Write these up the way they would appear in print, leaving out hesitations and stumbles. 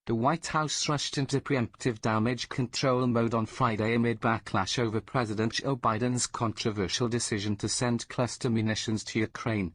The White House rushed into preemptive damage control mode on Friday amid backlash over President Joe Biden's controversial decision to send cluster munitions to Ukraine.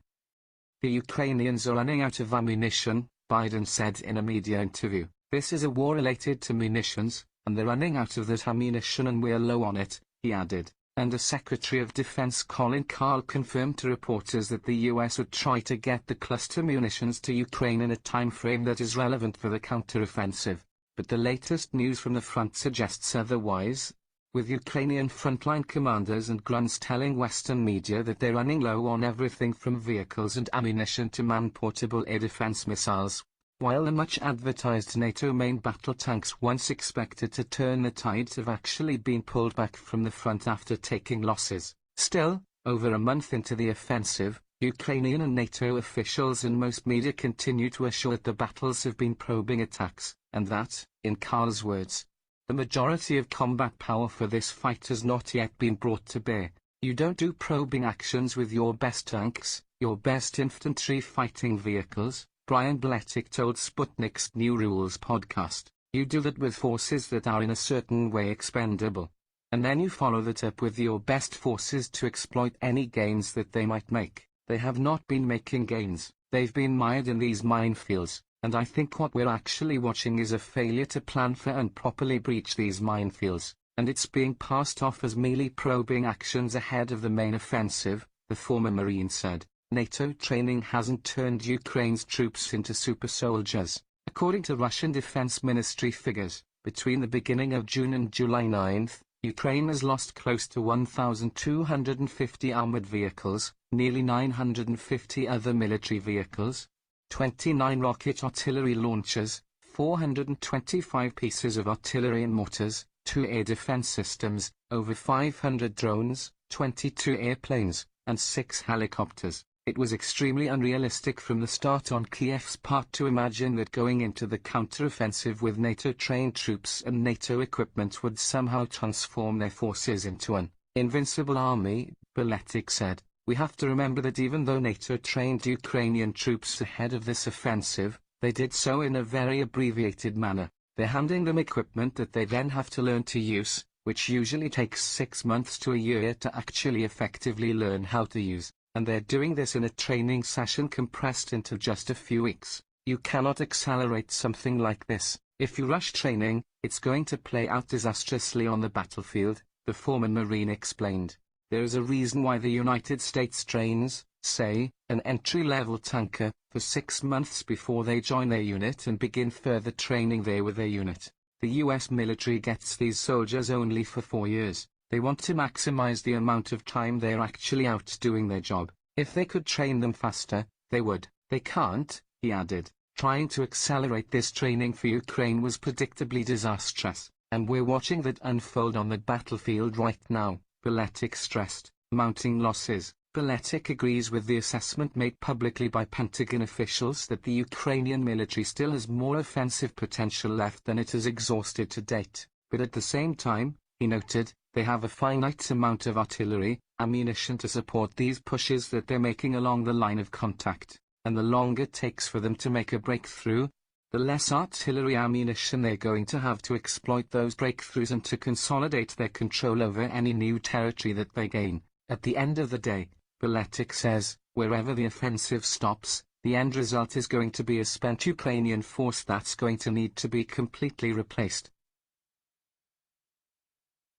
The Ukrainians are running out of ammunition, Biden said in a media interview. This is a war related to munitions, and they're running out of that ammunition and we're low on it, he added. Under Secretary of Defense Colin Kahl confirmed to reporters that the US would try to get the cluster munitions to Ukraine in a time frame that is relevant for the counteroffensive, but the latest news from the front suggests otherwise, with Ukrainian frontline commanders and grunts telling Western media that they're running low on everything from vehicles and ammunition to man-portable air defense missiles. While the much-advertised NATO main battle tanks once expected to turn the tides have actually been pulled back from the front after taking losses. Still, over a month into the offensive, Ukrainian and NATO officials and most media continue to assure that the battles have been probing attacks, and that, in Kahl's words, the majority of combat power for this fight has not yet been brought to bear. You don't do probing actions with your best tanks, your best infantry fighting vehicles, Brian Beletic told Sputnik's New Rules podcast. You do that with forces that are in a certain way expendable. And then you follow that up with your best forces to exploit any gains that they might make. They have not been making gains, they've been mired in these minefields, and I think what we're actually watching is a failure to plan for and properly breach these minefields, and it's being passed off as merely probing actions ahead of the main offensive, the former Marine said. NATO training hasn't turned Ukraine's troops into super soldiers. According to Russian Defense Ministry figures, between the beginning of June and July 9, Ukraine has lost close to 1,250 armored vehicles, nearly 950 other military vehicles, 29 rocket artillery launchers, 425 pieces of artillery and mortars, 2 air defense systems, over 500 drones, 22 airplanes, and 6 helicopters. It was extremely unrealistic from the start on Kiev's part to imagine that going into the counteroffensive with NATO-trained troops and NATO equipment would somehow transform their forces into an invincible army, Beletic said. We have to remember that even though NATO trained Ukrainian troops ahead of this offensive, they did so in a very abbreviated manner. They're handing them equipment that they then have to learn to use, which usually takes 6 months to a year to actually effectively learn how to use. And they're doing this in a training session compressed into just a few weeks. You cannot accelerate something like this. If you rush training, it's going to play out disastrously on the battlefield, the former Marine explained. There is a reason why the United States trains, say, an entry-level tanker, for 6 months before they join their unit and begin further training there with their unit. The US military gets these soldiers only for 4 years. They want to maximize the amount of time they're actually out doing their job. If they could train them faster, they would. They can't, he added. Trying to accelerate this training for Ukraine was predictably disastrous, and we're watching that unfold on the battlefield right now, Beletic stressed. Mounting losses. Beletic agrees with the assessment made publicly by Pentagon officials that the Ukrainian military still has more offensive potential left than it has exhausted to date, but at the same time, he noted, they have a finite amount of artillery, ammunition to support these pushes that they're making along the line of contact, and the longer it takes for them to make a breakthrough, the less artillery ammunition they're going to have to exploit those breakthroughs and to consolidate their control over any new territory that they gain. At the end of the day, Beletic says, wherever the offensive stops, the end result is going to be a spent Ukrainian force that's going to need to be completely replaced.